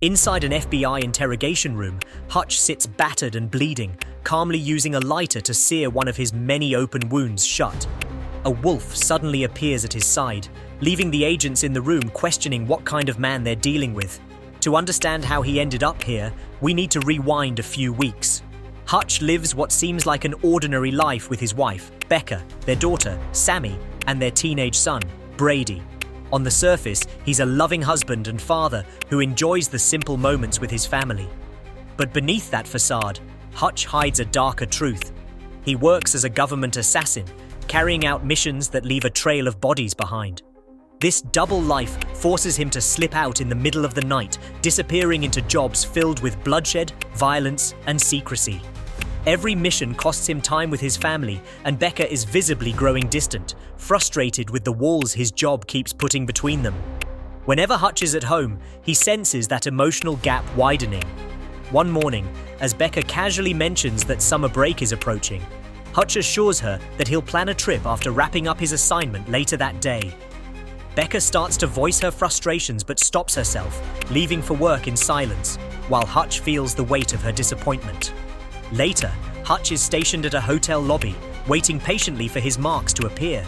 Inside an FBI interrogation room, Hutch sits battered and bleeding, calmly using a lighter to sear one of his many open wounds shut. A wolf suddenly appears at his side, leaving the agents in the room questioning what kind of man they're dealing with. To understand how he ended up here, we need to rewind a few weeks. Hutch lives what seems like an ordinary life with his wife, Becca, their daughter, Sammy, and their teenage son, Brady. On the surface, he's a loving husband and father who enjoys the simple moments with his family. But beneath that facade, Hutch hides a darker truth. He works as a government assassin, carrying out missions that leave a trail of bodies behind. This double life forces him to slip out in the middle of the night, disappearing into jobs filled with bloodshed, violence, and secrecy. Every mission costs him time with his family, and Becca is visibly growing distant, frustrated with the walls his job keeps putting between them. Whenever Hutch is at home, he senses that emotional gap widening. One morning, as Becca casually mentions that summer break is approaching, Hutch assures her that he'll plan a trip after wrapping up his assignment later that day. Becca starts to voice her frustrations but stops herself, leaving for work in silence, while Hutch feels the weight of her disappointment. Later, Hutch is stationed at a hotel lobby, waiting patiently for his marks to appear.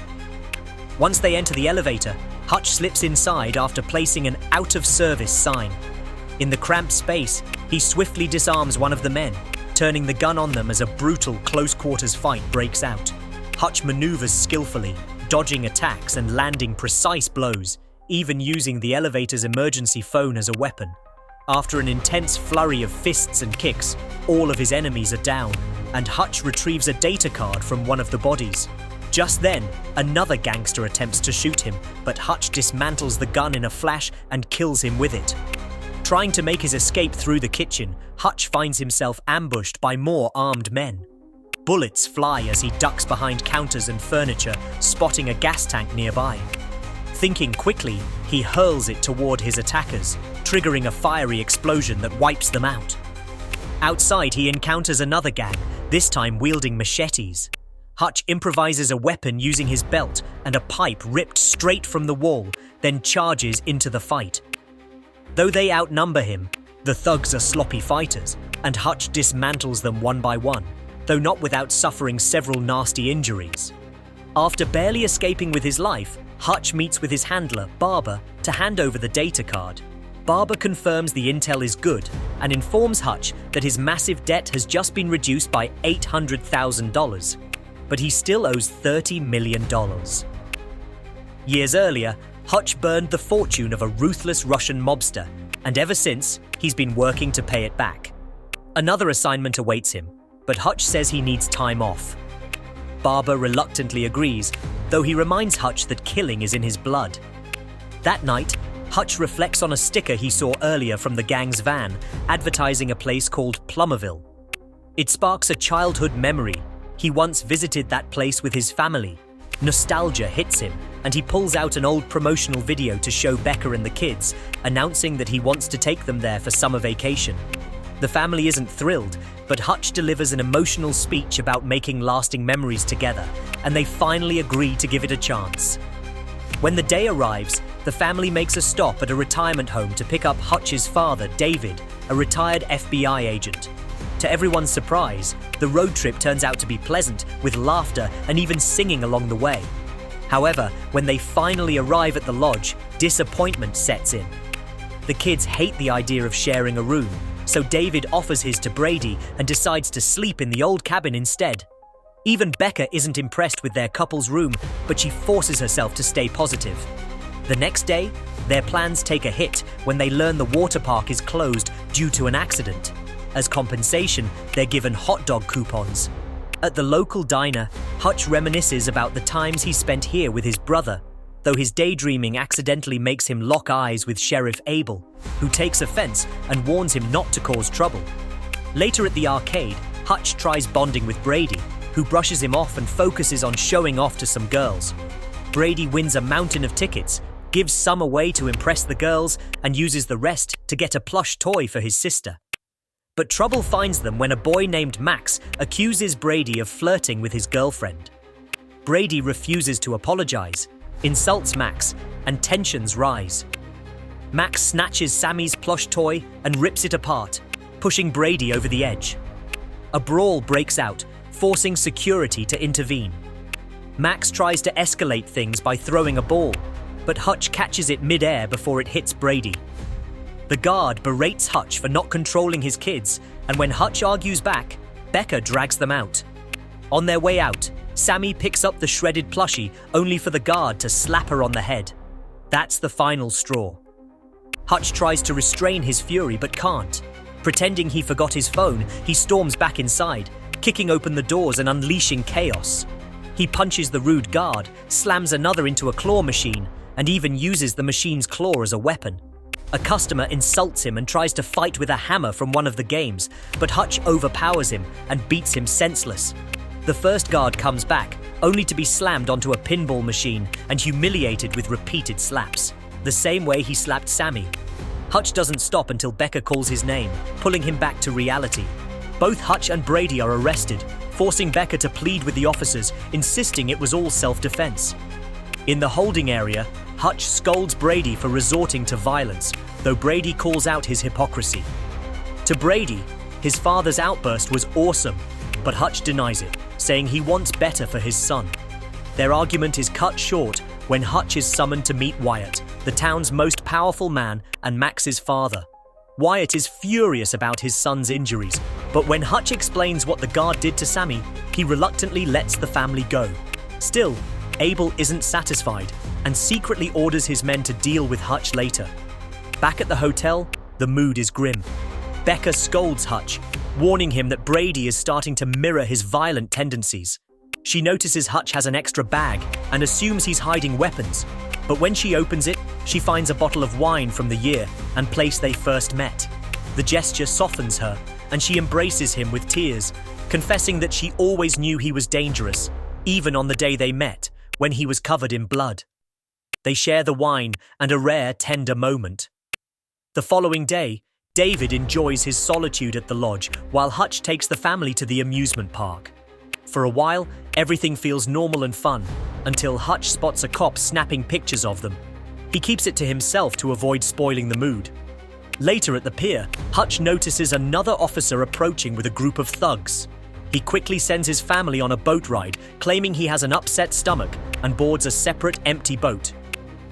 Once they enter the elevator, Hutch slips inside after placing an out-of-service sign. In the cramped space, he swiftly disarms one of the men, turning the gun on them as a brutal close-quarters fight breaks out. Hutch maneuvers skillfully, dodging attacks and landing precise blows, even using the elevator's emergency phone as a weapon. After an intense flurry of fists and kicks, all of his enemies are down, and Hutch retrieves a data card from one of the bodies. Just then, another gangster attempts to shoot him, but Hutch dismantles the gun in a flash and kills him with it. Trying to make his escape through the kitchen, Hutch finds himself ambushed by more armed men. Bullets fly as he ducks behind counters and furniture, spotting a gas tank nearby. Thinking quickly, he hurls it toward his attackers, triggering a fiery explosion that wipes them out. Outside, he encounters another gang, this time wielding machetes. Hutch improvises a weapon using his belt and a pipe ripped straight from the wall, then charges into the fight. Though they outnumber him, the thugs are sloppy fighters, and Hutch dismantles them one by one, though not without suffering several nasty injuries. After barely escaping with his life, Hutch meets with his handler, Barber, to hand over the data card. Barber confirms the intel is good and informs Hutch that his massive debt has just been reduced by $800,000, but he still owes $30 million. Years earlier, Hutch burned the fortune of a ruthless Russian mobster, and ever since, he's been working to pay it back. Another assignment awaits him, but Hutch says he needs time off. Barber reluctantly agrees, though he reminds Hutch that killing is in his blood. That night, Hutch reflects on a sticker he saw earlier from the gang's van, advertising a place called Plummerville. It sparks a childhood memory. He once visited that place with his family. Nostalgia hits him, and he pulls out an old promotional video to show Becca and the kids, announcing that he wants to take them there for summer vacation. The family isn't thrilled, but Hutch delivers an emotional speech about making lasting memories together, and they finally agree to give it a chance. When the day arrives, the family makes a stop at a retirement home to pick up Hutch's father, David, a retired FBI agent. To everyone's surprise, the road trip turns out to be pleasant, with laughter and even singing along the way. However, when they finally arrive at the lodge, disappointment sets in. The kids hate the idea of sharing a room, so David offers his to Brady and decides to sleep in the old cabin instead. Even Becca isn't impressed with their couple's room, but she forces herself to stay positive. The next day, their plans take a hit when they learn the water park is closed due to an accident. As compensation, they're given hot dog coupons. At the local diner, Hutch reminisces about the times he spent here with his brother, though his daydreaming accidentally makes him lock eyes with Sheriff Abel, who takes offense and warns him not to cause trouble. Later at the arcade, Hutch tries bonding with Brady, who brushes him off and focuses on showing off to some girls. Brady wins a mountain of tickets, gives some away to impress the girls, and uses the rest to get a plush toy for his sister. But trouble finds them when a boy named Max accuses Brady of flirting with his girlfriend. Brady refuses to apologize, insults Max, and tensions rise. Max snatches Sammy's plush toy and rips it apart, pushing Brady over the edge. A brawl breaks out, forcing security to intervene. Max tries to escalate things by throwing a ball, but Hutch catches it mid-air before it hits Brady. The guard berates Hutch for not controlling his kids, and when Hutch argues back, Becca drags them out. On their way out, Sammy picks up the shredded plushie only for the guard to slap her on the head. That's the final straw. Hutch tries to restrain his fury but can't. Pretending he forgot his phone, he storms back inside, kicking open the doors and unleashing chaos. He punches the rude guard, slams another into a claw machine, and even uses the machine's claw as a weapon. A customer insults him and tries to fight with a hammer from one of the games, but Hutch overpowers him and beats him senseless. The first guard comes back, only to be slammed onto a pinball machine and humiliated with repeated slaps, the same way he slapped Sammy. Hutch doesn't stop until Becca calls his name, pulling him back to reality. Both Hutch and Brady are arrested, forcing Becca to plead with the officers, insisting it was all self-defense. In the holding area, Hutch scolds Brady for resorting to violence, though Brady calls out his hypocrisy. To Brady, his father's outburst was awesome, but Hutch denies it, saying he wants better for his son. Their argument is cut short when Hutch is summoned to meet Wyatt, the town's most powerful man and Max's father. Wyatt is furious about his son's injuries, but when Hutch explains what the guard did to Sammy, he reluctantly lets the family go. Still, Abel isn't satisfied and secretly orders his men to deal with Hutch later. Back at the hotel, the mood is grim. Becca scolds Hutch, warning him that Brady is starting to mirror his violent tendencies. She notices Hutch has an extra bag and assumes he's hiding weapons, but when she opens it, she finds a bottle of wine from the year and place they first met. The gesture softens her, and she embraces him with tears, confessing that she always knew he was dangerous, even on the day they met, when he was covered in blood. They share the wine and a rare, tender moment. The following day, David enjoys his solitude at the lodge, while Hutch takes the family to the amusement park. For a while, everything feels normal and fun, until Hutch spots a cop snapping pictures of them. He keeps it to himself to avoid spoiling the mood. Later at the pier, Hutch notices another officer approaching with a group of thugs. He quickly sends his family on a boat ride, claiming he has an upset stomach, and boards a separate empty boat.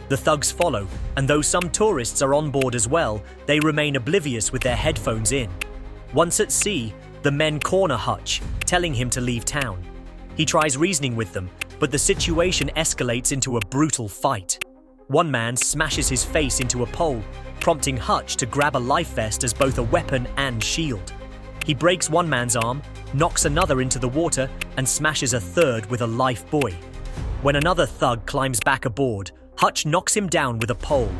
The thugs follow, and though some tourists are on board as well, they remain oblivious with their headphones in. Once at sea, the men corner Hutch, telling him to leave town. He tries reasoning with them, but the situation escalates into a brutal fight. One man smashes his face into a pole, prompting Hutch to grab a life vest as both a weapon and shield. He breaks one man's arm, knocks another into the water, and smashes a third with a life buoy. When another thug climbs back aboard, Hutch knocks him down with a pole.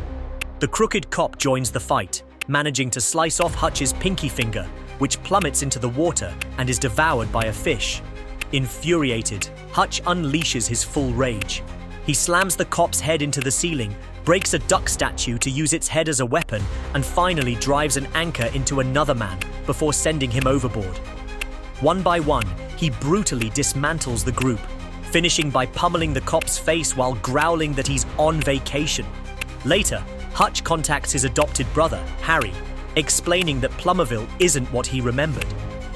The crooked cop joins the fight, managing to slice off Hutch's pinky finger, which plummets into the water and is devoured by a fish. Infuriated, Hutch unleashes his full rage. He slams the cop's head into the ceiling, breaks a duck statue to use its head as a weapon, and finally drives an anchor into another man before sending him overboard. One by one, he brutally dismantles the group, finishing by pummeling the cop's face while growling that he's on vacation. Later, Hutch contacts his adopted brother, Harry, explaining that Plummerville isn't what he remembered.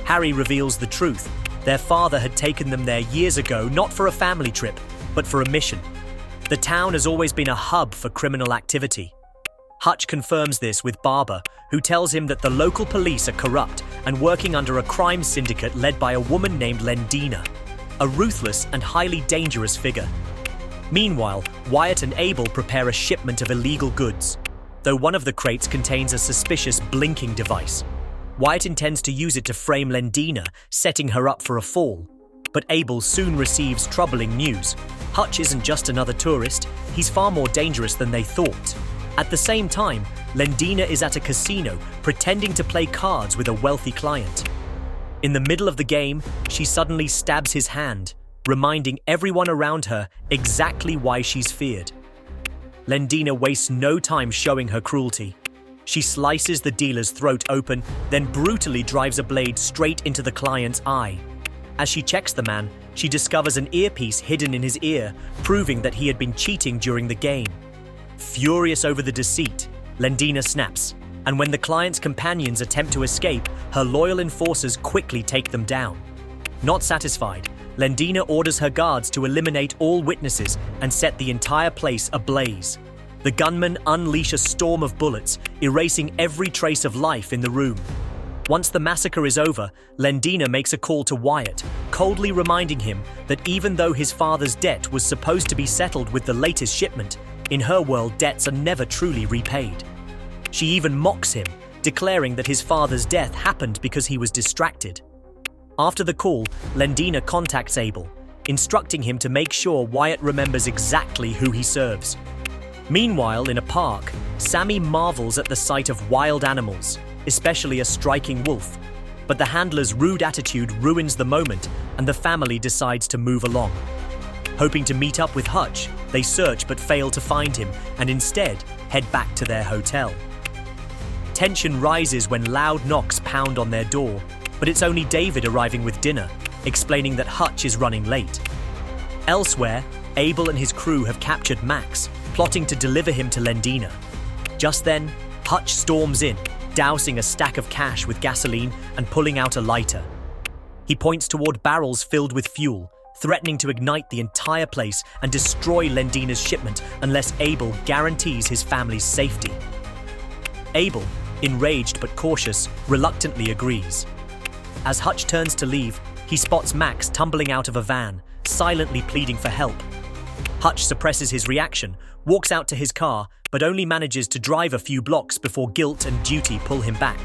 Harry reveals the truth. Their father had taken them there years ago, not for a family trip, but for a mission. The town has always been a hub for criminal activity. Hutch confirms this with Barber, who tells him that the local police are corrupt and working under a crime syndicate led by a woman named Lendina, a ruthless and highly dangerous figure. Meanwhile, Wyatt and Abel prepare a shipment of illegal goods, though one of the crates contains a suspicious blinking device. Wyatt intends to use it to frame Lendina, setting her up for a fall. But Abel soon receives troubling news. Hutch isn't just another tourist, he's far more dangerous than they thought. At the same time, Lendina is at a casino, pretending to play cards with a wealthy client. In the middle of the game, she suddenly stabs his hand, reminding everyone around her exactly why she's feared. Lendina wastes no time showing her cruelty. She slices the dealer's throat open, then brutally drives a blade straight into the client's eye. As she checks the man, she discovers an earpiece hidden in his ear, proving that he had been cheating during the game. Furious over the deceit, Lendina snaps, and when the client's companions attempt to escape, her loyal enforcers quickly take them down. Not satisfied, Lendina orders her guards to eliminate all witnesses and set the entire place ablaze. The gunmen unleash a storm of bullets, erasing every trace of life in the room. Once the massacre is over, Lendina makes a call to Wyatt, coldly reminding him that even though his father's debt was supposed to be settled with the latest shipment, in her world debts are never truly repaid. She even mocks him, declaring that his father's death happened because he was distracted. After the call, Lendina contacts Abel, instructing him to make sure Wyatt remembers exactly who he serves. Meanwhile, in a park, Sammy marvels at the sight of wild animals, especially a striking wolf. But the handler's rude attitude ruins the moment, and the family decides to move along. Hoping to meet up with Hutch, they search but fail to find him, and instead head back to their hotel. Tension rises when loud knocks pound on their door, but it's only David arriving with dinner, explaining that Hutch is running late. Elsewhere, Abel and his crew have captured Max, plotting to deliver him to Lendina. Just then, Hutch storms in, dousing a stack of cash with gasoline and pulling out a lighter. He points toward barrels filled with fuel, threatening to ignite the entire place and destroy Lendina's shipment unless Abel guarantees his family's safety. Abel, enraged but cautious, reluctantly agrees. As Hutch turns to leave, he spots Max tumbling out of a van, silently pleading for help. Hutch suppresses his reaction, walks out to his car, but only manages to drive a few blocks before guilt and duty pull him back.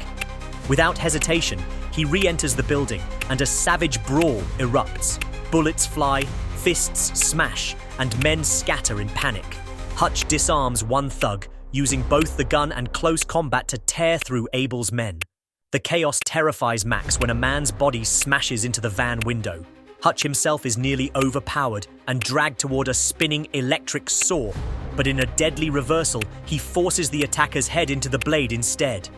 Without hesitation, he re-enters the building, and a savage brawl erupts. Bullets fly, fists smash, and men scatter in panic. Hutch disarms one thug, using both the gun and close combat to tear through Abel's men. The chaos terrifies Max when a man's body smashes into the van window. Hutch himself is nearly overpowered and dragged toward a spinning electric saw, but in a deadly reversal, he forces the attacker's head into the blade instead.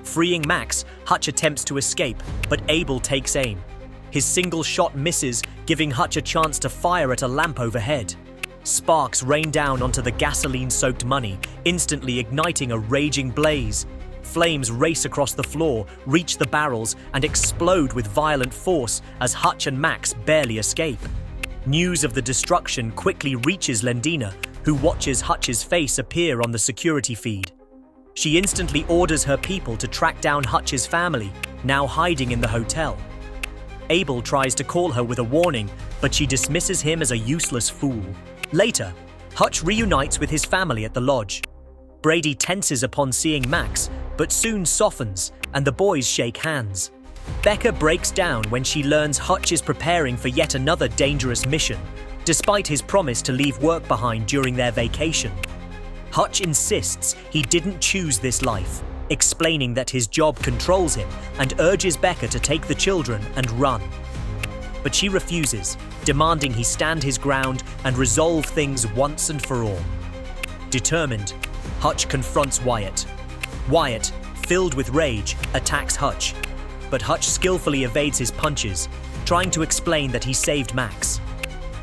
Freeing Max, Hutch attempts to escape, but Abel takes aim. His single shot misses, giving Hutch a chance to fire at a lamp overhead. Sparks rain down onto the gasoline-soaked money, instantly igniting a raging blaze. Flames race across the floor, reach the barrels, and explode with violent force as Hutch and Max barely escape. News of the destruction quickly reaches Lendina, who watches Hutch's face appear on the security feed. She instantly orders her people to track down Hutch's family, now hiding in the hotel. Abel tries to call her with a warning, but she dismisses him as a useless fool. Later, Hutch reunites with his family at the lodge. Brady tenses upon seeing Max, but soon softens, and the boys shake hands. Becca breaks down when she learns Hutch is preparing for yet another dangerous mission, despite his promise to leave work behind during their vacation. Hutch insists he didn't choose this life, explaining that his job controls him, and urges Becca to take the children and run. But she refuses, demanding he stand his ground and resolve things once and for all. Determined, Hutch confronts Wyatt. Wyatt, filled with rage, attacks Hutch, but Hutch skillfully evades his punches, trying to explain that he saved Max.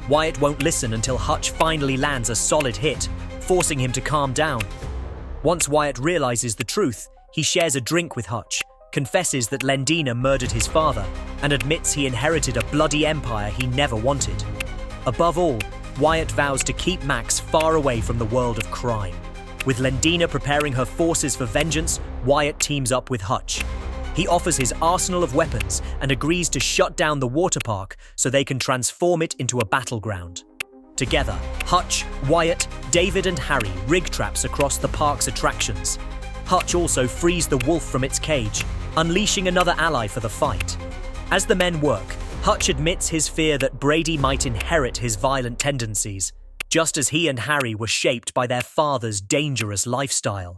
Wyatt won't listen until Hutch finally lands a solid hit, forcing him to calm down. Once Wyatt realizes the truth, he shares a drink with Hutch, confesses that Lendina murdered his father, and admits he inherited a bloody empire he never wanted. Above all, Wyatt vows to keep Max far away from the world of crime. With Lendina preparing her forces for vengeance, Wyatt teams up with Hutch. He offers his arsenal of weapons and agrees to shut down the water park so they can transform it into a battleground. Together, Hutch, Wyatt, David and Harry rig traps across the park's attractions. Hutch also frees the wolf from its cage, unleashing another ally for the fight. As the men work, Hutch admits his fear that Brady might inherit his violent tendencies, just as he and Harry were shaped by their father's dangerous lifestyle.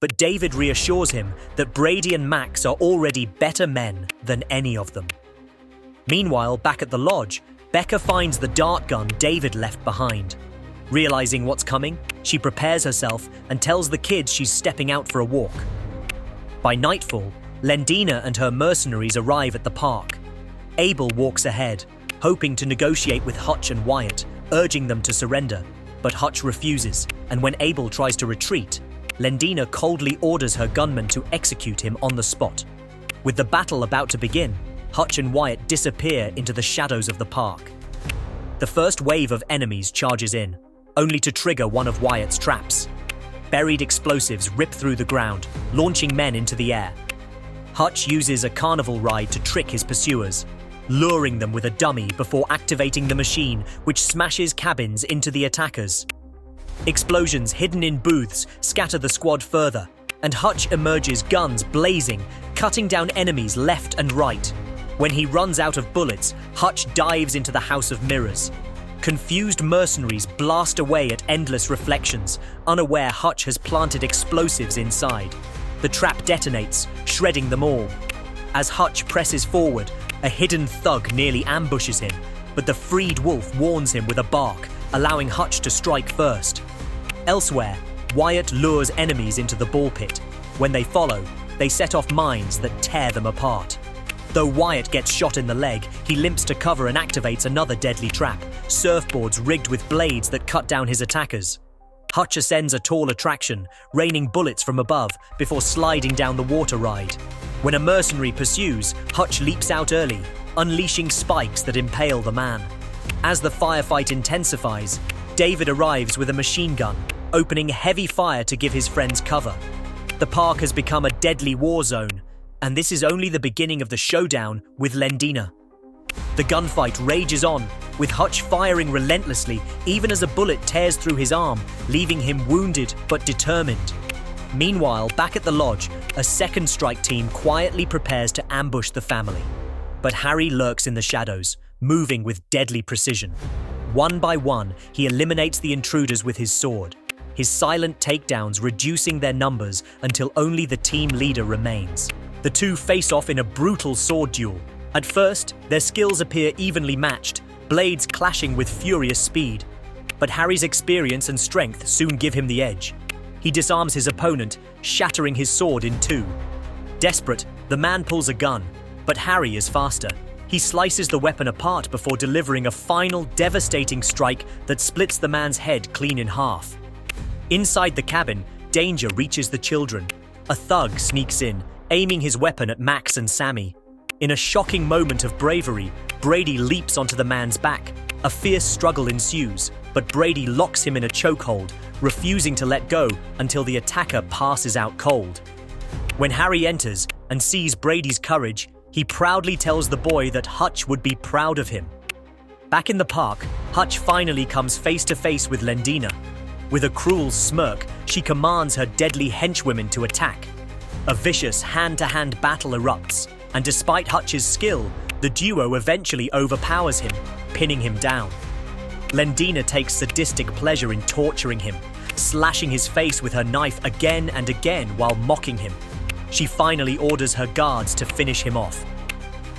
But David reassures him that Brady and Max are already better men than any of them. Meanwhile, back at the lodge, Becca finds the dart gun David left behind. Realizing what's coming, she prepares herself and tells the kids she's stepping out for a walk. By nightfall, Lendina and her mercenaries arrive at the park. Abel walks ahead, hoping to negotiate with Hutch and Wyatt, urging them to surrender, but Hutch refuses, and when Abel tries to retreat, Lendina coldly orders her gunmen to execute him on the spot. With the battle about to begin, Hutch and Wyatt disappear into the shadows of the park. The first wave of enemies charges in, only to trigger one of Wyatt's traps. Buried explosives rip through the ground, launching men into the air. Hutch uses a carnival ride to trick his pursuers, luring them with a dummy before activating the machine, which smashes cabins into the attackers. Explosions hidden in booths scatter the squad further, and Hutch emerges, guns blazing, cutting down enemies left and right. When he runs out of bullets, Hutch dives into the House of Mirrors. Confused mercenaries blast away at endless reflections, unaware Hutch has planted explosives inside. The trap detonates, shredding them all. As Hutch presses forward, a hidden thug nearly ambushes him, but the freed wolf warns him with a bark, allowing Hutch to strike first. Elsewhere, Wyatt lures enemies into the ball pit. When they follow, they set off mines that tear them apart. Though Wyatt gets shot in the leg, he limps to cover and activates another deadly trap, surfboards rigged with blades that cut down his attackers. Hutch ascends a tall attraction, raining bullets from above before sliding down the water ride. When a mercenary pursues, Hutch leaps out early, unleashing spikes that impale the man. As the firefight intensifies, David arrives with a machine gun, opening heavy fire to give his friends cover. The park has become a deadly war zone, and this is only the beginning of the showdown with Lendina. The gunfight rages on, with Hutch firing relentlessly even as a bullet tears through his arm, leaving him wounded but determined. Meanwhile, back at the lodge, a second strike team quietly prepares to ambush the family. But Harry lurks in the shadows, moving with deadly precision. One by one, he eliminates the intruders with his sword, his silent takedowns reducing their numbers until only the team leader remains. The two face off in a brutal sword duel. At first, their skills appear evenly matched, blades clashing with furious speed. But Harry's experience and strength soon give him the edge. He disarms his opponent, shattering his sword in two. Desperate, the man pulls a gun, but Harry is faster. He slices the weapon apart before delivering a final devastating strike that splits the man's head clean in half. Inside the cabin, danger reaches the children. A thug sneaks in, aiming his weapon at Max and Sammy. In a shocking moment of bravery, Brady leaps onto the man's back. A fierce struggle ensues, but Brady locks him in a chokehold, refusing to let go until the attacker passes out cold. When Harry enters and sees Brady's courage, he proudly tells the boy that Hutch would be proud of him. Back in the park, Hutch finally comes face to face with Lendina. With a cruel smirk, she commands her deadly henchwomen to attack. A vicious hand-to-hand battle erupts, and despite Hutch's skill, the duo eventually overpowers him, pinning him down. Lendina takes sadistic pleasure in torturing him, slashing his face with her knife again and again while mocking him. She finally orders her guards to finish him off.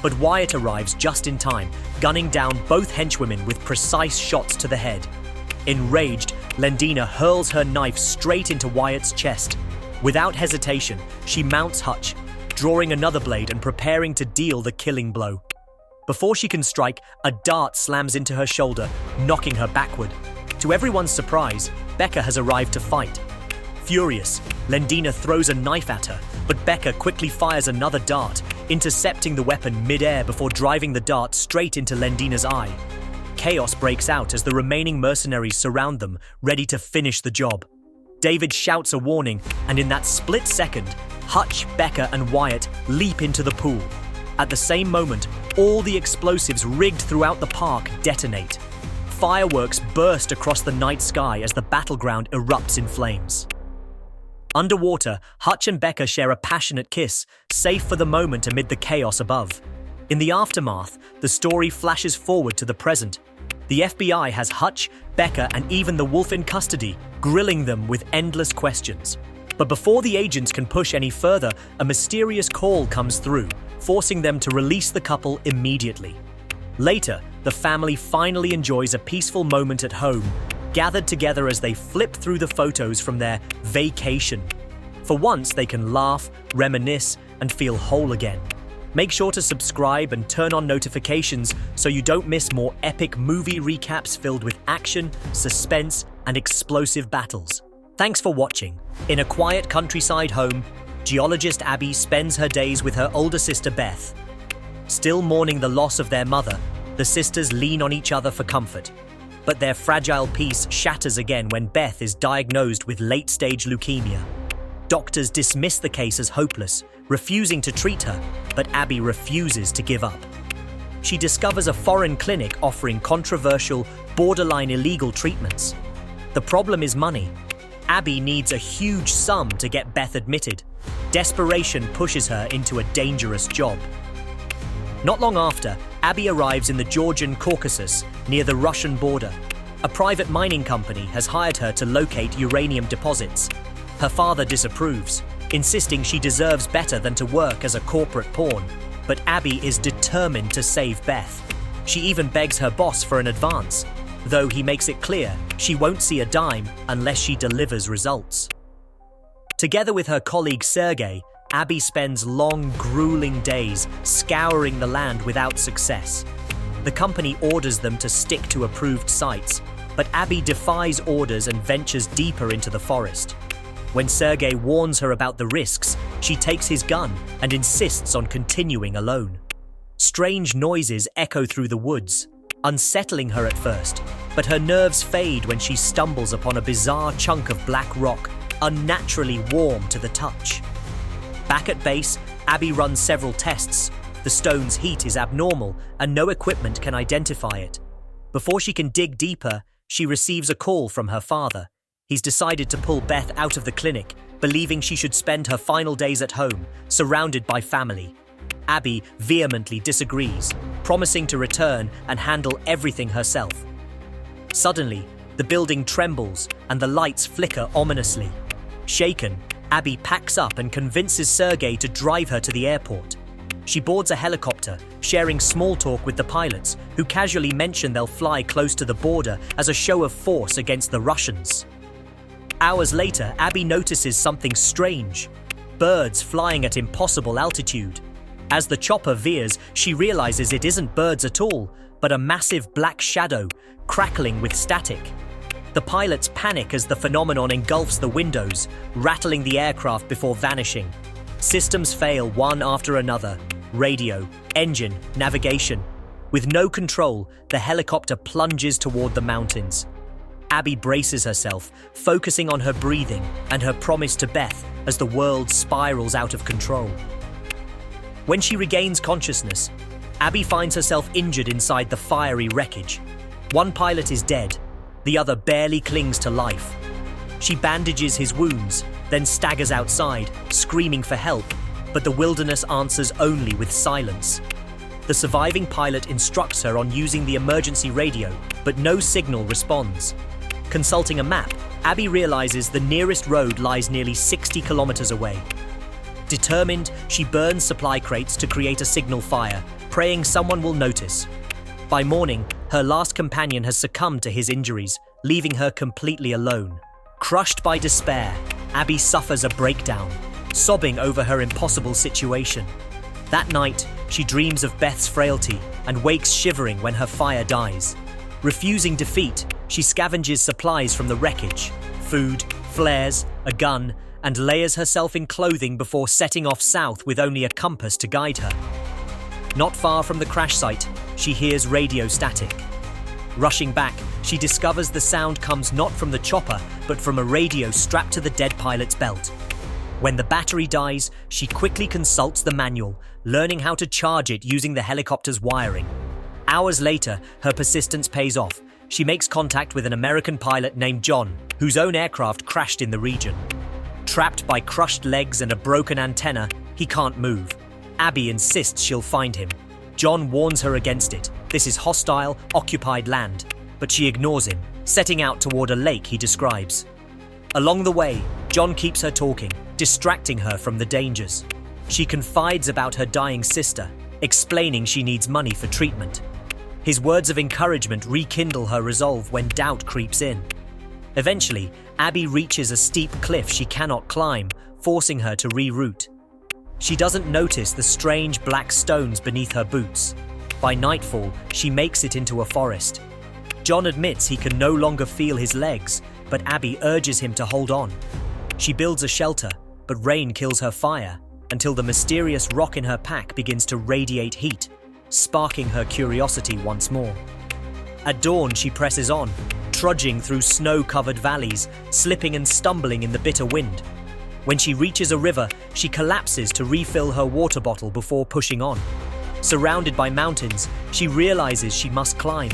But Wyatt arrives just in time, gunning down both henchwomen with precise shots to the head. Enraged, Lendina hurls her knife straight into Wyatt's chest. Without hesitation, she mounts Hutch, drawing another blade and preparing to deal the killing blow. Before she can strike, a dart slams into her shoulder, knocking her backward. To everyone's surprise, Becca has arrived to fight. Furious, Lendina throws a knife at her, but Becca quickly fires another dart, intercepting the weapon mid-air before driving the dart straight into Lendina's eye. Chaos breaks out as the remaining mercenaries surround them, ready to finish the job. David shouts a warning, and in that split second, Hutch, Becca, and Wyatt leap into the pool. At the same moment, all the explosives rigged throughout the park detonate. Fireworks burst across the night sky as the battleground erupts in flames. Underwater, Hutch and Becca share a passionate kiss, safe for the moment amid the chaos above. In the aftermath, the story flashes forward to the present. The FBI has Hutch, Becca, and even the wolf in custody, grilling them with endless questions. But before the agents can push any further, a mysterious call comes through, forcing them to release the couple immediately. Later, the family finally enjoys a peaceful moment at home, gathered together as they flip through the photos from their vacation. For once, they can laugh, reminisce, and feel whole again. Make sure to subscribe and turn on notifications so you don't miss more epic movie recaps filled with action, suspense, and explosive battles. Thanks for watching. In a quiet countryside home, geologist Abby spends her days with her older sister Beth. Still mourning the loss of their mother, the sisters lean on each other for comfort. But their fragile peace shatters again when Beth is diagnosed with late-stage leukemia. Doctors dismiss the case as hopeless, refusing to treat her, but Abby refuses to give up. She discovers a foreign clinic offering controversial, borderline illegal treatments. The problem is money. Abby needs a huge sum to get Beth admitted. Desperation pushes her into a dangerous job. Not long after, Abby arrives in the Georgian Caucasus, near the Russian border. A private mining company has hired her to locate uranium deposits. Her father disapproves, insisting she deserves better than to work as a corporate pawn. But Abby is determined to save Beth. She even begs her boss for an advance, though he makes it clear she won't see a dime unless she delivers results. Together with her colleague Sergey, Abby spends long, grueling days scouring the land without success. The company orders them to stick to approved sites, but Abby defies orders and ventures deeper into the forest. When Sergey warns her about the risks, she takes his gun and insists on continuing alone. Strange noises echo through the woods, unsettling her at first, but her nerves fade when she stumbles upon a bizarre chunk of black rock, unnaturally warm to the touch. Back at base, Abby runs several tests. The stone's heat is abnormal, and no equipment can identify it. Before she can dig deeper, she receives a call from her father. He's decided to pull Beth out of the clinic, believing she should spend her final days at home, surrounded by family. Abby vehemently disagrees, promising to return and handle everything herself. Suddenly, the building trembles and the lights flicker ominously. Shaken, Abby packs up and convinces Sergey to drive her to the airport. She boards a helicopter, sharing small talk with the pilots, who casually mention they'll fly close to the border as a show of force against the Russians. Hours later, Abby notices something strange: birds flying at impossible altitude. As the chopper veers, she realizes it isn't birds at all, but a massive black shadow, crackling with static. The pilots panic as the phenomenon engulfs the windows, rattling the aircraft before vanishing. Systems fail one after another: radio, engine, navigation. With no control, the helicopter plunges toward the mountains. Abby braces herself, focusing on her breathing and her promise to Beth as the world spirals out of control. When she regains consciousness, Abby finds herself injured inside the fiery wreckage. One pilot is dead, the other barely clings to life. She bandages his wounds, then staggers outside, screaming for help, but the wilderness answers only with silence. The surviving pilot instructs her on using the emergency radio, but no signal responds. Consulting a map, Abby realizes the nearest road lies nearly 60 kilometers away. Determined, she burns supply crates to create a signal fire, praying someone will notice. By morning, her last companion has succumbed to his injuries, leaving her completely alone. Crushed by despair, Abby suffers a breakdown, sobbing over her impossible situation. That night, she dreams of Beth's frailty and wakes shivering when her fire dies. Refusing defeat, she scavenges supplies from the wreckage: food, flares, a gun, and layers herself in clothing before setting off south with only a compass to guide her. Not far from the crash site, she hears radio static. Rushing back, she discovers the sound comes not from the chopper, but from a radio strapped to the dead pilot's belt. When the battery dies, she quickly consults the manual, learning how to charge it using the helicopter's wiring. Hours later, her persistence pays off. She makes contact with an American pilot named John, whose own aircraft crashed in the region. Trapped by crushed legs and a broken antenna, he can't move. Abby insists she'll find him. John warns her against it. This is hostile, occupied land. But she ignores him, setting out toward a lake he describes. Along the way, John keeps her talking, distracting her from the dangers. She confides about her dying sister, explaining she needs money for treatment. His words of encouragement rekindle her resolve when doubt creeps in. Eventually, Abby reaches a steep cliff she cannot climb, forcing her to reroute. She doesn't notice the strange black stones beneath her boots. By nightfall, she makes it into a forest. John admits he can no longer feel his legs, but Abby urges him to hold on. She builds a shelter, but rain kills her fire until the mysterious rock in her pack begins to radiate heat, sparking her curiosity once more. At dawn, she presses on, trudging through snow-covered valleys, slipping and stumbling in the bitter wind. When she reaches a river, she collapses to refill her water bottle before pushing on. Surrounded by mountains, she realizes she must climb.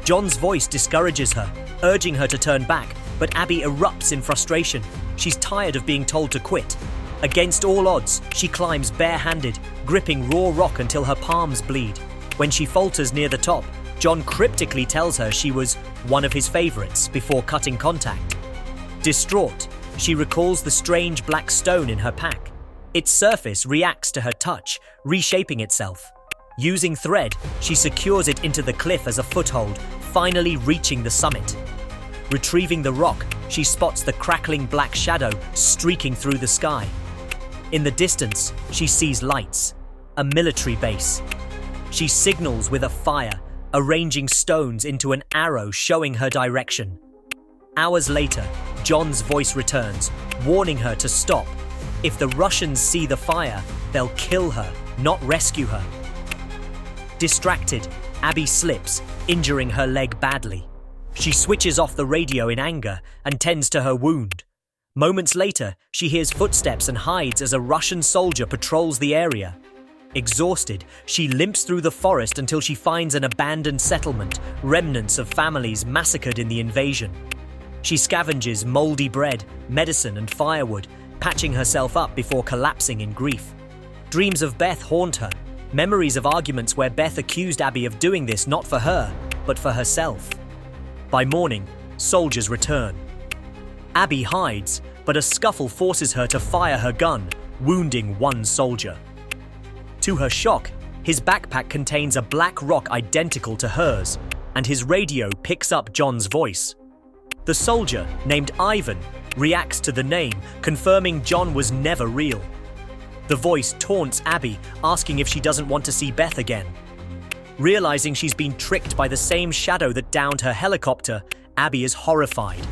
John's voice discourages her, urging her to turn back, but Abby erupts in frustration. She's tired of being told to quit. Against all odds, she climbs barehanded, gripping raw rock until her palms bleed. When she falters near the top, John cryptically tells her she was one of his favorites before cutting contact. Distraught, she recalls the strange black stone in her pack. Its surface reacts to her touch, reshaping itself. Using thread, she secures it into the cliff as a foothold, finally reaching the summit. Retrieving the rock, she spots the crackling black shadow streaking through the sky. In the distance, she sees lights, a military base. She signals with a fire, arranging stones into an arrow showing her direction. Hours later, John's voice returns, warning her to stop. If the Russians see the fire, they'll kill her, not rescue her. Distracted, Abby slips, injuring her leg badly. She switches off the radio in anger and tends to her wound. Moments later, she hears footsteps and hides as a Russian soldier patrols the area. Exhausted, she limps through the forest until she finds an abandoned settlement, remnants of families massacred in the invasion. She scavenges moldy bread, medicine, and firewood, patching herself up before collapsing in grief. Dreams of Beth haunt her, memories of arguments where Beth accused Abby of doing this not for her, but for herself. By morning, soldiers return. Abby hides, but a scuffle forces her to fire her gun, wounding one soldier. To her shock, his backpack contains a black rock identical to hers, and his radio picks up John's voice. The soldier, named Ivan, reacts to the name, confirming John was never real. The voice taunts Abby, asking if she doesn't want to see Beth again. Realizing she's been tricked by the same shadow that downed her helicopter, Abby is horrified.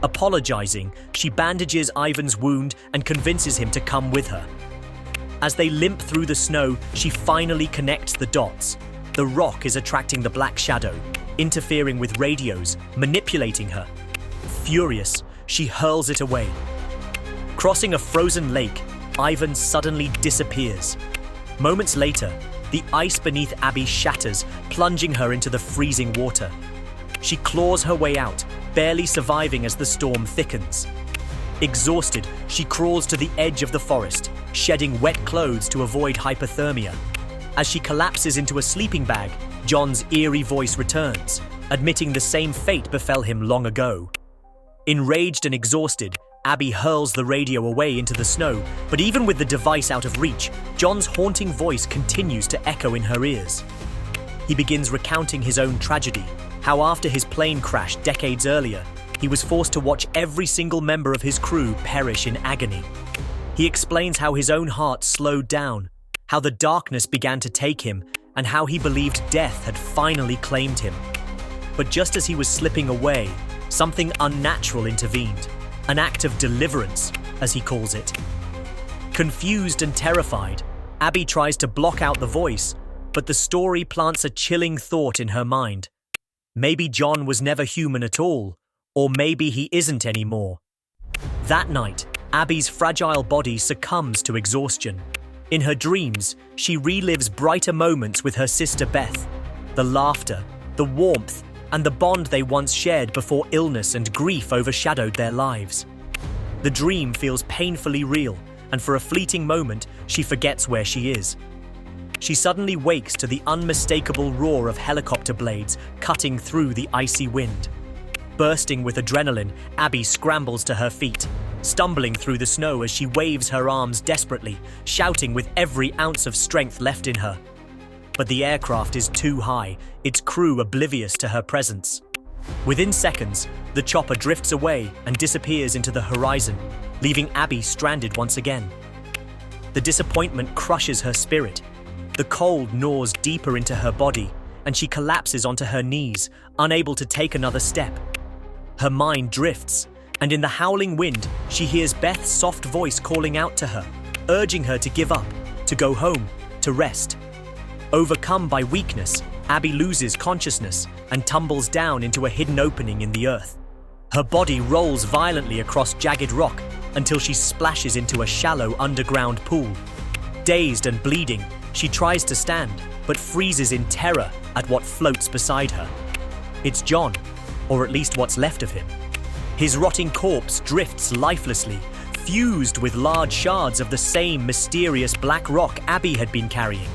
Apologizing, she bandages Ivan's wound and convinces him to come with her. As they limp through the snow, she finally connects the dots. The rock is attracting the black shadow, interfering with radios, manipulating her. Furious, she hurls it away. Crossing a frozen lake, Ivan suddenly disappears. Moments later, the ice beneath Abby shatters, plunging her into the freezing water. She claws her way out, barely surviving as the storm thickens. Exhausted, she crawls to the edge of the forest, shedding wet clothes to avoid hypothermia. As she collapses into a sleeping bag, John's eerie voice returns, admitting the same fate befell him long ago. Enraged and exhausted, Abby hurls the radio away into the snow, but even with the device out of reach, John's haunting voice continues to echo in her ears. He begins recounting his own tragedy, how after his plane crash decades earlier, he was forced to watch every single member of his crew perish in agony. He explains how his own heart slowed down, how the darkness began to take him, and how he believed death had finally claimed him. But just as he was slipping away, something unnatural intervened, an act of deliverance, as he calls it. Confused and terrified, Abby tries to block out the voice, but the story plants a chilling thought in her mind. Maybe John was never human at all, or maybe he isn't anymore. That night, Abby's fragile body succumbs to exhaustion. In her dreams, she relives brighter moments with her sister Beth, the laughter, the warmth, and the bond they once shared before illness and grief overshadowed their lives. The dream feels painfully real, and for a fleeting moment, she forgets where she is. She suddenly wakes to the unmistakable roar of helicopter blades cutting through the icy wind. Bursting with adrenaline, Abby scrambles to her feet, stumbling through the snow as she waves her arms desperately, shouting with every ounce of strength left in her. But the aircraft is too high, its crew oblivious to her presence. Within seconds, the chopper drifts away and disappears into the horizon, leaving Abby stranded once again. The disappointment crushes her spirit. The cold gnaws deeper into her body, and she collapses onto her knees, unable to take another step. Her mind drifts, and in the howling wind, she hears Beth's soft voice calling out to her, urging her to give up, to go home, to rest. Overcome by weakness, Abby loses consciousness and tumbles down into a hidden opening in the earth. Her body rolls violently across jagged rock until she splashes into a shallow underground pool. Dazed and bleeding, she tries to stand, but freezes in terror at what floats beside her. It's John, or at least what's left of him. His rotting corpse drifts lifelessly, fused with large shards of the same mysterious black rock Abby had been carrying.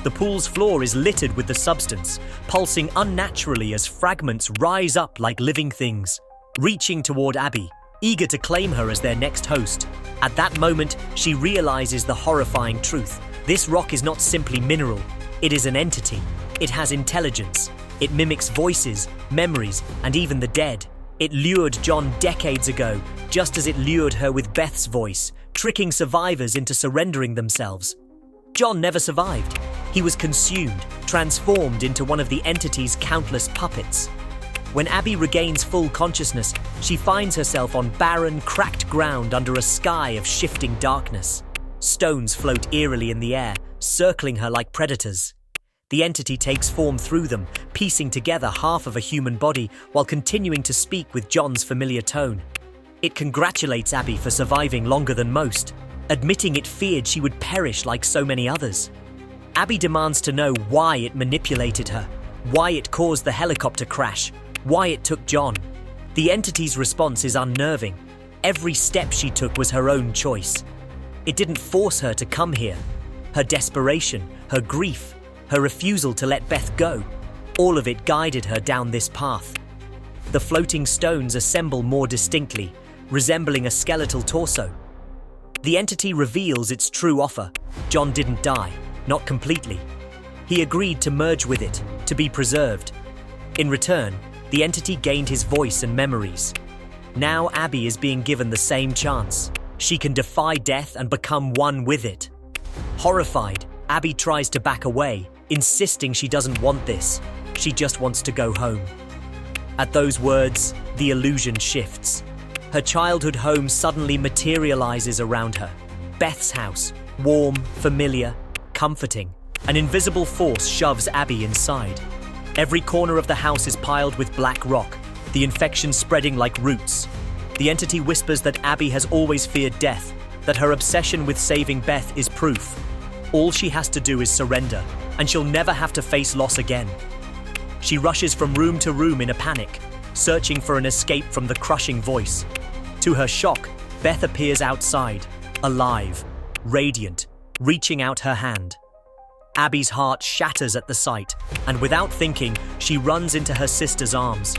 The pool's floor is littered with the substance, pulsing unnaturally as fragments rise up like living things, reaching toward Abby, eager to claim her as their next host. At that moment, she realizes the horrifying truth. This rock is not simply mineral, it is an entity. It has intelligence. It mimics voices, memories, and even the dead. It lured John decades ago, just as it lured her with Beth's voice, tricking survivors into surrendering themselves. John never survived. He was consumed, transformed into one of the entity's countless puppets. When Abby regains full consciousness, she finds herself on barren, cracked ground under a sky of shifting darkness. Stones float eerily in the air, circling her like predators. The entity takes form through them, piecing together half of a human body while continuing to speak with John's familiar tone. It congratulates Abby for surviving longer than most, admitting it feared she would perish like so many others. Abby demands to know why it manipulated her, why it caused the helicopter crash, why it took John. The entity's response is unnerving. Every step she took was her own choice. It didn't force her to come here. Her desperation, her grief, her refusal to let Beth go, all of it guided her down this path. The floating stones assemble more distinctly, resembling a skeletal torso. The entity reveals its true offer. John didn't die, not completely. He agreed to merge with it, to be preserved. In return, the entity gained his voice and memories. Now Abby is being given the same chance. She can defy death and become one with it. Horrified, Abby tries to back away, insisting she doesn't want this. She just wants to go home. At those words, the illusion shifts. Her childhood home suddenly materializes around her. Beth's house, warm, familiar, comforting. An invisible force shoves Abby inside. Every corner of the house is piled with black rock, the infection spreading like roots. The entity whispers that Abby has always feared death, that her obsession with saving Beth is proof. All she has to do is surrender, and she'll never have to face loss again. She rushes from room to room in a panic, searching for an escape from the crushing voice. To her shock, Beth appears outside, alive, radiant, reaching out her hand. Abby's heart shatters at the sight, and without thinking, she runs into her sister's arms.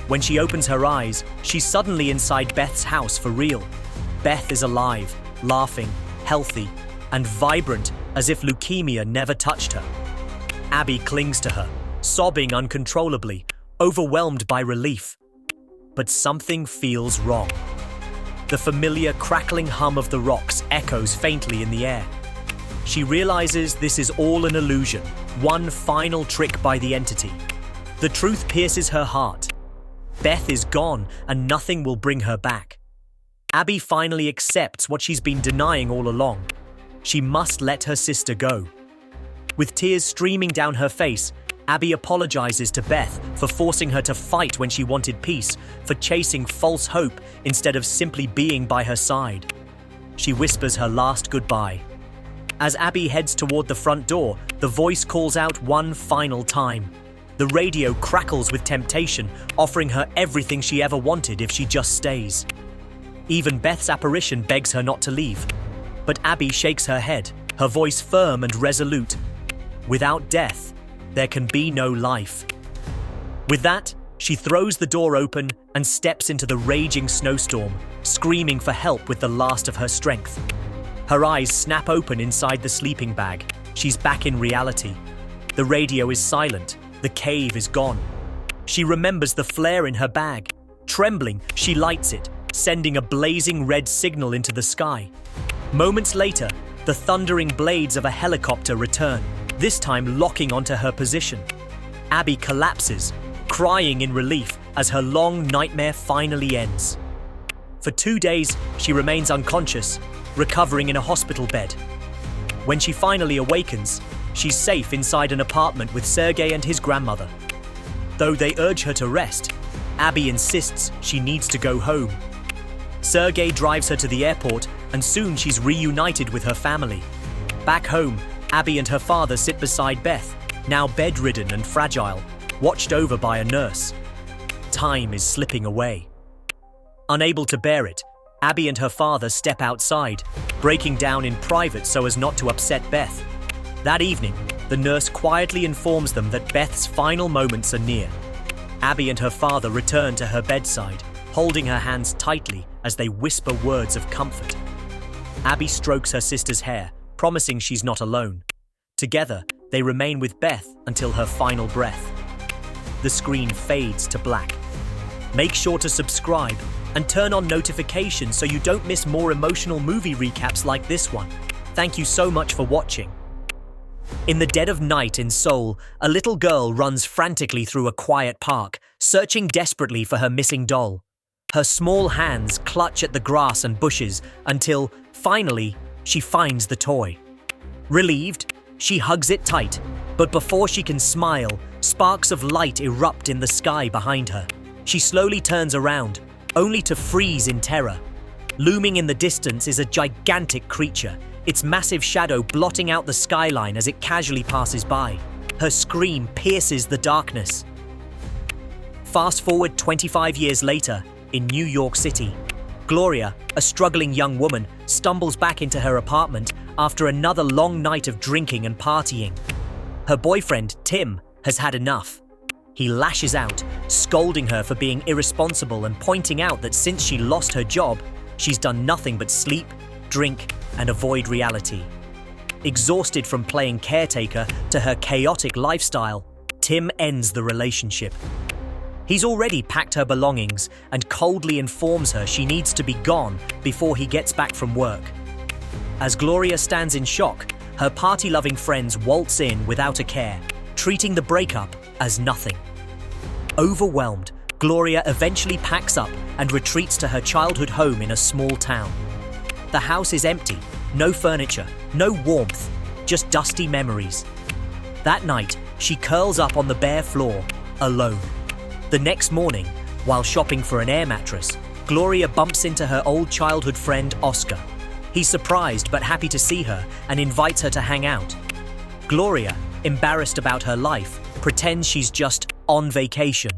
When she opens her eyes, she's suddenly inside Beth's house for real. Beth is alive, laughing, healthy, and vibrant as if leukemia never touched her. Abby clings to her, sobbing uncontrollably, overwhelmed by relief. But something feels wrong. The familiar crackling hum of the rocks echoes faintly in the air. She realizes this is all an illusion, one final trick by the entity. The truth pierces her heart. Beth is gone, and nothing will bring her back. Abby finally accepts what she's been denying all along. She must let her sister go. With tears streaming down her face, Abby apologizes to Beth for forcing her to fight when she wanted peace, for chasing false hope instead of simply being by her side. She whispers her last goodbye. As Abby heads toward the front door, the voice calls out one final time. The radio crackles with temptation, offering her everything she ever wanted if she just stays. Even Beth's apparition begs her not to leave. But Abby shakes her head, her voice firm and resolute. Without death, there can be no life. With that, she throws the door open and steps into the raging snowstorm, screaming for help with the last of her strength. Her eyes snap open inside the sleeping bag. She's back in reality. The radio is silent. The cave is gone. She remembers the flare in her bag. Trembling, she lights it, sending a blazing red signal into the sky. Moments later, the thundering blades of a helicopter return, this time locking onto her position. Abby collapses, crying in relief as her long nightmare finally ends. For 2 days, she remains unconscious, recovering in a hospital bed. When she finally awakens, she's safe inside an apartment with Sergei and his grandmother. Though they urge her to rest, Abby insists she needs to go home. Sergei drives her to the airport, and soon she's reunited with her family. Back home, Abby and her father sit beside Beth, now bedridden and fragile, watched over by a nurse. Time is slipping away. Unable to bear it, Abby and her father step outside, breaking down in private so as not to upset Beth. That evening, the nurse quietly informs them that Beth's final moments are near. Abby and her father return to her bedside, holding her hands tightly as they whisper words of comfort. Abby strokes her sister's hair, promising she's not alone. Together, they remain with Beth until her final breath. The screen fades to black. Make sure to subscribe and turn on notifications so you don't miss more emotional movie recaps like this one. Thank you so much for watching. In the dead of night in Seoul, a little girl runs frantically through a quiet park, searching desperately for her missing doll. Her small hands clutch at the grass and bushes until, finally, she finds the toy. Relieved, she hugs it tight, but before she can smile, sparks of light erupt in the sky behind her. She slowly turns around, only to freeze in terror. Looming in the distance is a gigantic creature, its massive shadow blotting out the skyline as it casually passes by. Her scream pierces the darkness. Fast forward 25 years later, in New York City, Gloria, a struggling young woman, stumbles back into her apartment after another long night of drinking and partying. Her boyfriend, Tim, has had enough. He lashes out, scolding her for being irresponsible and pointing out that since she lost her job, she's done nothing but sleep, drink, and avoid reality. Exhausted from playing caretaker to her chaotic lifestyle, Tim ends the relationship. He's already packed her belongings and coldly informs her she needs to be gone before he gets back from work. As Gloria stands in shock, her party-loving friends waltz in without a care, treating the breakup as nothing. Overwhelmed, Gloria eventually packs up and retreats to her childhood home in a small town. The house is empty, no furniture, no warmth, just dusty memories. That night, she curls up on the bare floor, alone. The next morning, while shopping for an air mattress, Gloria bumps into her old childhood friend Oscar. He's surprised but happy to see her and invites her to hang out. Gloria, embarrassed about her life, pretends she's just on vacation.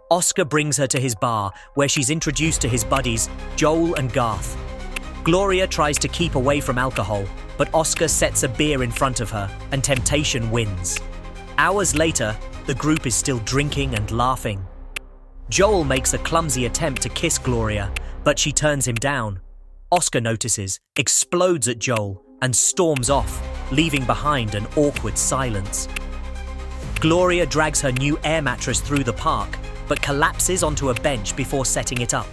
Oscar brings her to his bar, where she's introduced to his buddies, Joel and Garth. Gloria tries to keep away from alcohol, but Oscar sets a beer in front of her, and temptation wins. Hours later, the group is still drinking and laughing. Joel makes a clumsy attempt to kiss Gloria, but she turns him down. Oscar notices, explodes at Joel, and storms off, leaving behind an awkward silence. Gloria drags her new air mattress through the park, but collapses onto a bench before setting it up.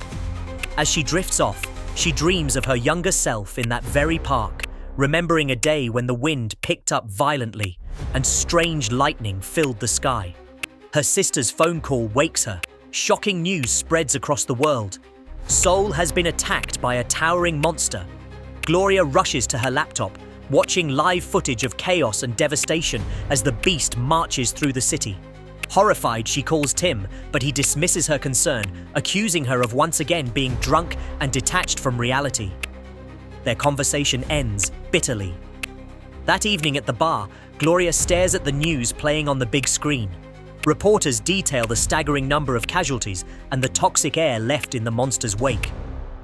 As she drifts off, she dreams of her younger self in that very park, remembering a day when the wind picked up violently and strange lightning filled the sky. Her sister's phone call wakes her. Shocking news spreads across the world. Seoul has been attacked by a towering monster. Gloria rushes to her laptop, watching live footage of chaos and devastation as the beast marches through the city. Horrified, she calls Tim, but he dismisses her concern, accusing her of once again being drunk and detached from reality. Their conversation ends bitterly. That evening at the bar, Gloria stares at the news playing on the big screen. Reporters detail the staggering number of casualties and the toxic air left in the monster's wake.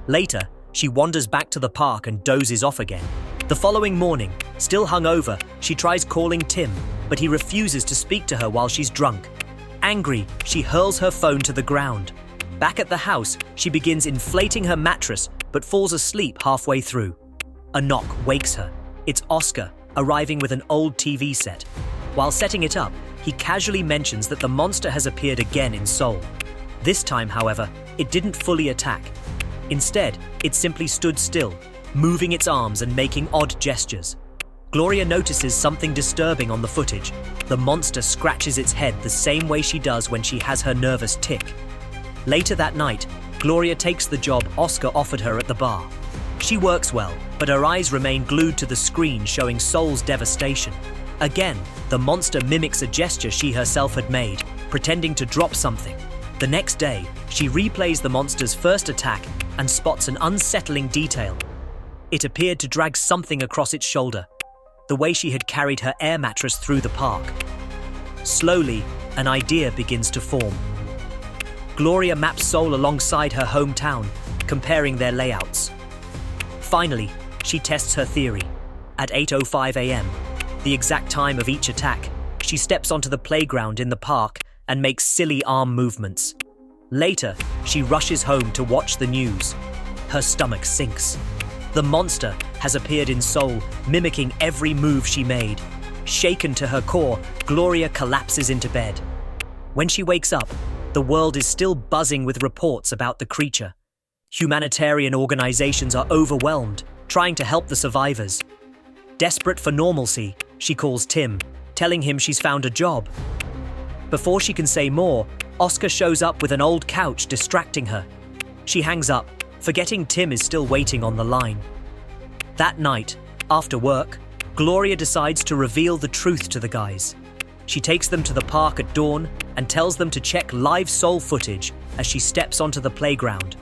Later, she wanders back to the park and dozes off again. The following morning, still hungover, she tries calling Tim, but he refuses to speak to her while she's drunk. Angry, she hurls her phone to the ground. Back at the house, she begins inflating her mattress, but falls asleep halfway through. A knock wakes her. It's Oscar, arriving with an old TV set. While setting it up, he casually mentions that the monster has appeared again in Seoul. This time, however, it didn't fully attack. Instead, it simply stood still, moving its arms and making odd gestures. Gloria notices something disturbing on the footage. The monster scratches its head the same way she does when she has her nervous tick. Later that night, Gloria takes the job Oscar offered her at the bar. She works well, but her eyes remain glued to the screen showing Soul's devastation. Again, the monster mimics a gesture she herself had made, pretending to drop something. The next day, she replays the monster's first attack and spots an unsettling detail. It appeared to drag something across its shoulder, the way she had carried her air mattress through the park. Slowly, an idea begins to form. Gloria maps Seoul alongside her hometown, comparing their layouts. Finally, she tests her theory. At 8:05 a.m., the exact time of each attack, she steps onto the playground in the park and makes silly arm movements. Later, she rushes home to watch the news. Her stomach sinks. The monster has appeared in Seoul, mimicking every move she made. Shaken to her core, Gloria collapses into bed. When she wakes up, the world is still buzzing with reports about the creature. Humanitarian organizations are overwhelmed, trying to help the survivors. Desperate for normalcy, she calls Tim, telling him she's found a job. Before she can say more, Oscar shows up with an old couch distracting her. She hangs up, forgetting Tim is still waiting on the line. That night, after work, Gloria decides to reveal the truth to the guys. She takes them to the park at dawn and tells them to check live Soul footage as she steps onto the playground.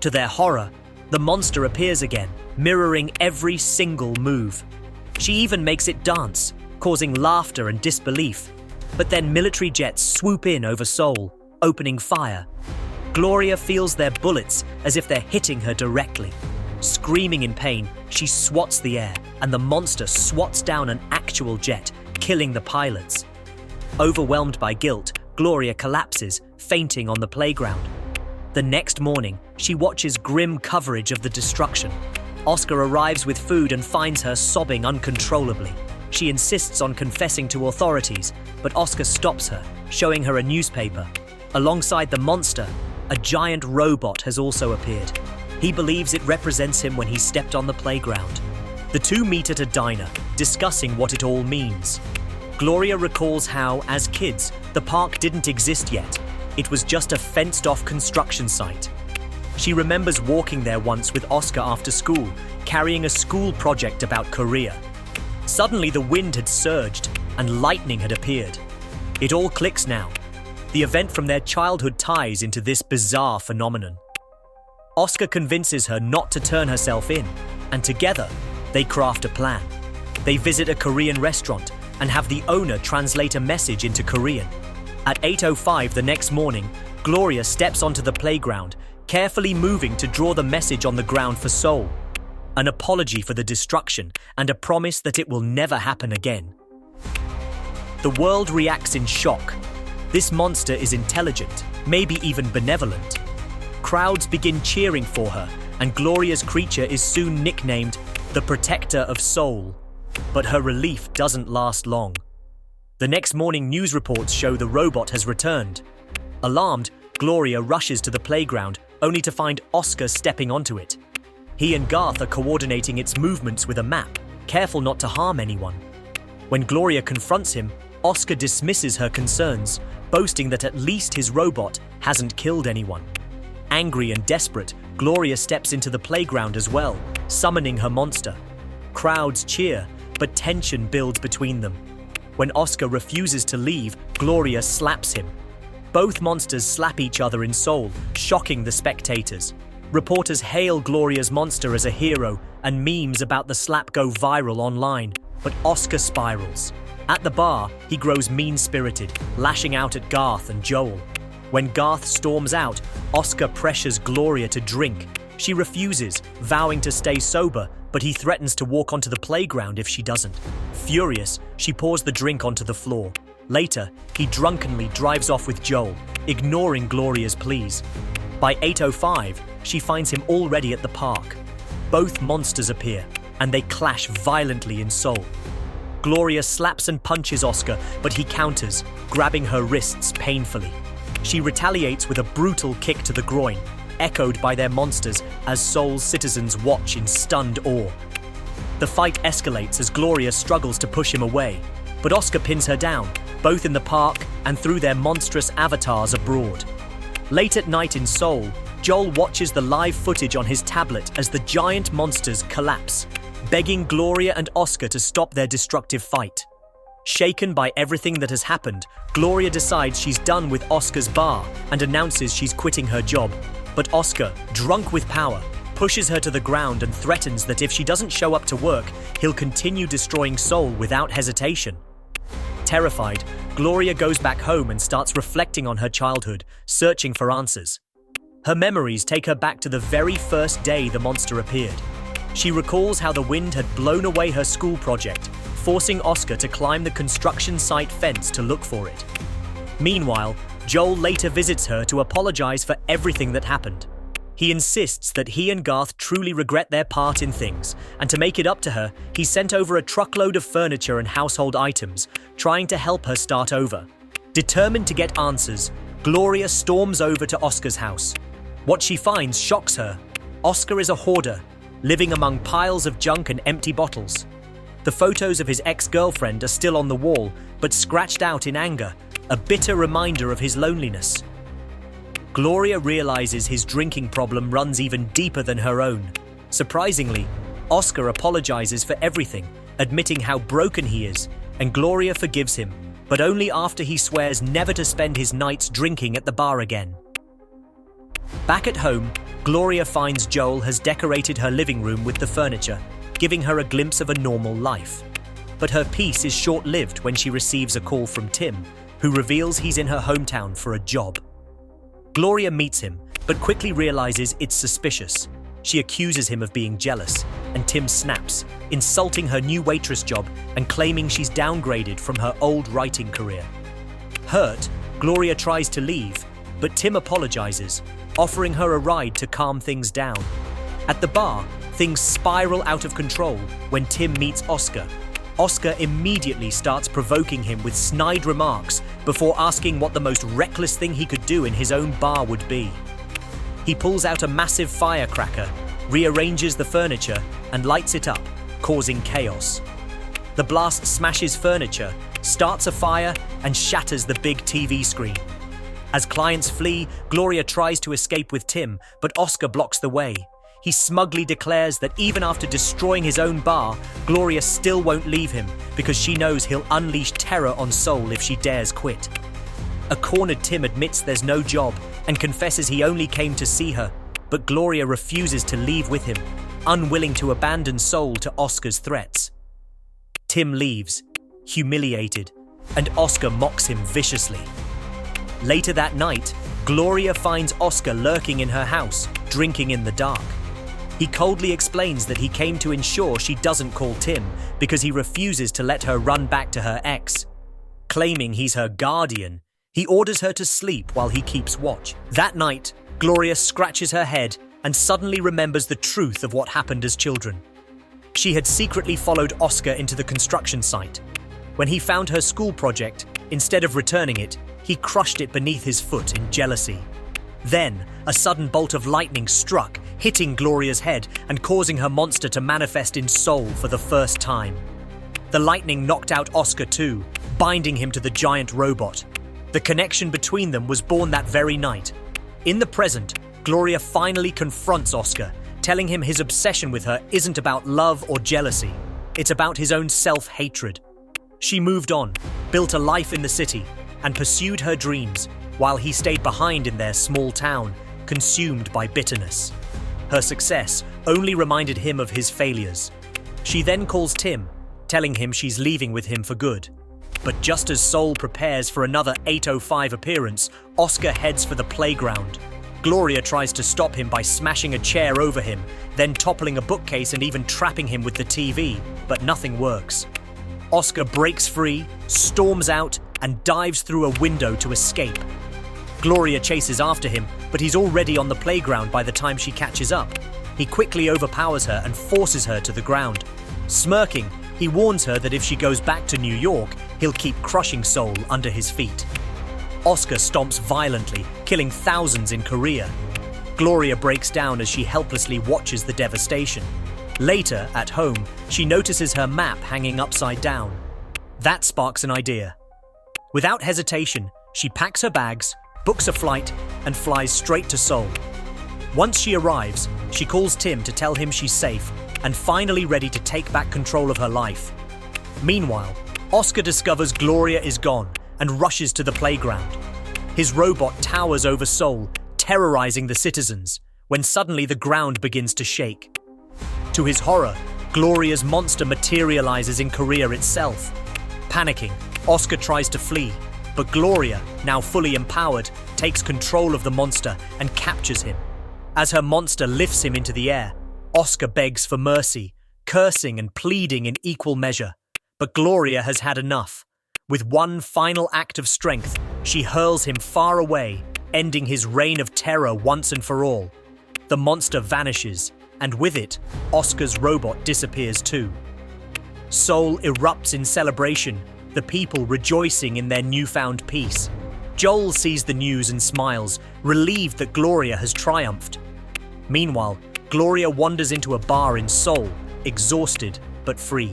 To their horror, the monster appears again, mirroring every single move. She even makes it dance, causing laughter and disbelief. But then military jets swoop in over Seoul, opening fire. Gloria feels their bullets as if they're hitting her directly. Screaming in pain, she swats the air, and the monster swats down an actual jet, killing the pilots. Overwhelmed by guilt, Gloria collapses, fainting on the playground. The next morning, she watches grim coverage of the destruction. Oscar arrives with food and finds her sobbing uncontrollably. She insists on confessing to authorities, but Oscar stops her, showing her a newspaper. Alongside the monster, a giant robot has also appeared. He believes it represents him when he stepped on the playground. The two meet at a diner, discussing what it all means. Gloria recalls how, as kids, the park didn't exist yet. It was just a fenced-off construction site. She remembers walking there once with Oscar after school, carrying a school project about Korea. Suddenly the wind had surged and lightning had appeared. It all clicks now. The event from their childhood ties into this bizarre phenomenon. Oscar convinces her not to turn herself in, and together, they craft a plan. They visit a Korean restaurant and have the owner translate a message into Korean. At 8:05 the next morning, Gloria steps onto the playground, carefully moving to draw the message on the ground for Seoul. An apology for the destruction and a promise that it will never happen again. The world reacts in shock. This monster is intelligent, maybe even benevolent. Crowds begin cheering for her, and Gloria's creature is soon nicknamed the Protector of Seoul. But her relief doesn't last long. The next morning news reports show the robot has returned. Alarmed, Gloria rushes to the playground, only to find Oscar stepping onto it. He and Garth are coordinating its movements with a map, careful not to harm anyone. When Gloria confronts him, Oscar dismisses her concerns, boasting that at least his robot hasn't killed anyone. Angry and desperate, Gloria steps into the playground as well, summoning her monster. Crowds cheer, but tension builds between them. When Oscar refuses to leave, Gloria slaps him. Both monsters slap each other in Seoul, shocking the spectators. Reporters hail Gloria's monster as a hero, and memes about the slap go viral online, but Oscar spirals. At the bar, he grows mean-spirited, lashing out at Garth and Joel. When Garth storms out, Oscar pressures Gloria to drink. She refuses, vowing to stay sober, but he threatens to walk onto the playground if she doesn't. Furious, she pours the drink onto the floor. Later, he drunkenly drives off with Joel, ignoring Gloria's pleas. By 8:05, she finds him already at the park. Both monsters appear, and they clash violently in Seoul. Gloria slaps and punches Oscar, but he counters, grabbing her wrists painfully. She retaliates with a brutal kick to the groin, echoed by their monsters as Seoul's citizens watch in stunned awe. The fight escalates as Gloria struggles to push him away, but Oscar pins her down, both in the park and through their monstrous avatars abroad. Late at night in Seoul, Joel watches the live footage on his tablet as the giant monsters collapse, begging Gloria and Oscar to stop their destructive fight. Shaken by everything that has happened, Gloria decides she's done with Oscar's bar and announces she's quitting her job. But Oscar, drunk with power, pushes her to the ground and threatens that if she doesn't show up to work, he'll continue destroying Seoul without hesitation. Terrified, Gloria goes back home and starts reflecting on her childhood, searching for answers. Her memories take her back to the very first day the monster appeared. She recalls how the wind had blown away her school project, forcing Oscar to climb the construction site fence to look for it. Meanwhile, Joel later visits her to apologize for everything that happened. He insists that he and Garth truly regret their part in things, and to make it up to her, he sent over a truckload of furniture and household items, trying to help her start over. Determined to get answers, Gloria storms over to Oscar's house. What she finds shocks her. Oscar is a hoarder, living among piles of junk and empty bottles. The photos of his ex-girlfriend are still on the wall, but scratched out in anger, a bitter reminder of his loneliness. Gloria realizes his drinking problem runs even deeper than her own. Surprisingly, Oscar apologizes for everything, admitting how broken he is, and Gloria forgives him, but only after he swears never to spend his nights drinking at the bar again. Back at home, Gloria finds Joel has decorated her living room with the furniture, giving her a glimpse of a normal life. But her peace is short-lived when she receives a call from Tim, who reveals he's in her hometown for a job. Gloria meets him, but quickly realizes it's suspicious. She accuses him of being jealous, and Tim snaps, insulting her new waitress job and claiming she's downgraded from her old writing career. Hurt, Gloria tries to leave, but Tim apologizes, offering her a ride to calm things down. At the bar, things spiral out of control when Tim meets Oscar. Oscar immediately starts provoking him with snide remarks before asking what the most reckless thing he could do in his own bar would be. He pulls out a massive firecracker, rearranges the furniture, and lights it up, causing chaos. The blast smashes furniture, starts a fire, and shatters the big TV screen. As clients flee, Gloria tries to escape with Tim, but Oscar blocks the way. He smugly declares that even after destroying his own bar, Gloria still won't leave him because she knows he'll unleash terror on Seoul if she dares quit. A cornered Tim admits there's no job and confesses he only came to see her, but Gloria refuses to leave with him, unwilling to abandon Seoul to Oscar's threats. Tim leaves, humiliated, and Oscar mocks him viciously. Later that night, Gloria finds Oscar lurking in her house, drinking in the dark. He coldly explains that he came to ensure she doesn't call Tim because he refuses to let her run back to her ex. Claiming he's her guardian, he orders her to sleep while he keeps watch. That night, Gloria scratches her head and suddenly remembers the truth of what happened as children. She had secretly followed Oscar into the construction site. When he found her school project, instead of returning it, he crushed it beneath his foot in jealousy. Then, a sudden bolt of lightning struck, hitting Gloria's head and causing her monster to manifest in Seoul for the first time. The lightning knocked out Oscar too, binding him to the giant robot. The connection between them was born that very night. In the present, Gloria finally confronts Oscar, telling him his obsession with her isn't about love or jealousy. It's about his own self-hatred. She moved on, built a life in the city, and pursued her dreams, while he stayed behind in their small town, consumed by bitterness. Her success only reminded him of his failures. She then calls Tim, telling him she's leaving with him for good. But just as Seoul prepares for another 8:05 appearance, Oscar heads for the playground. Gloria tries to stop him by smashing a chair over him, then toppling a bookcase and even trapping him with the TV, but nothing works. Oscar breaks free, storms out, and dives through a window to escape. Gloria chases after him, but he's already on the playground by the time she catches up. He quickly overpowers her and forces her to the ground. Smirking, he warns her that if she goes back to New York, he'll keep crushing Seoul under his feet. Oscar stomps violently, killing thousands in Korea. Gloria breaks down as she helplessly watches the devastation. Later, at home, she notices her map hanging upside down. That sparks an idea. Without hesitation, she packs her bags, books a flight, and flies straight to Seoul. Once she arrives, she calls Tim to tell him she's safe and finally ready to take back control of her life. Meanwhile, Oscar discovers Gloria is gone and rushes to the playground. His robot towers over Seoul, terrorizing the citizens, when suddenly the ground begins to shake. To his horror, Gloria's monster materializes in Korea itself. Panicking, Oscar tries to flee, but Gloria, now fully empowered, takes control of the monster and captures him. As her monster lifts him into the air, Oscar begs for mercy, cursing and pleading in equal measure. But Gloria has had enough. With one final act of strength, she hurls him far away, ending his reign of terror once and for all. The monster vanishes, and with it, Oscar's robot disappears too. Seoul erupts in celebration, the people rejoicing in their newfound peace. Joel sees the news and smiles, relieved that Gloria has triumphed. Meanwhile, Gloria wanders into a bar in Seoul, exhausted but free.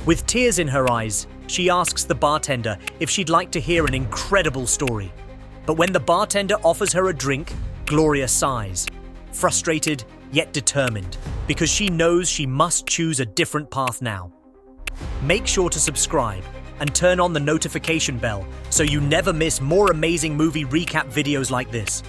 With tears in her eyes, she asks the bartender if she'd like to hear an incredible story. But when the bartender offers her a drink, Gloria sighs, frustrated yet determined, because she knows she must choose a different path now. Make sure to subscribe and turn on the notification bell so you never miss more amazing movie recap videos like this.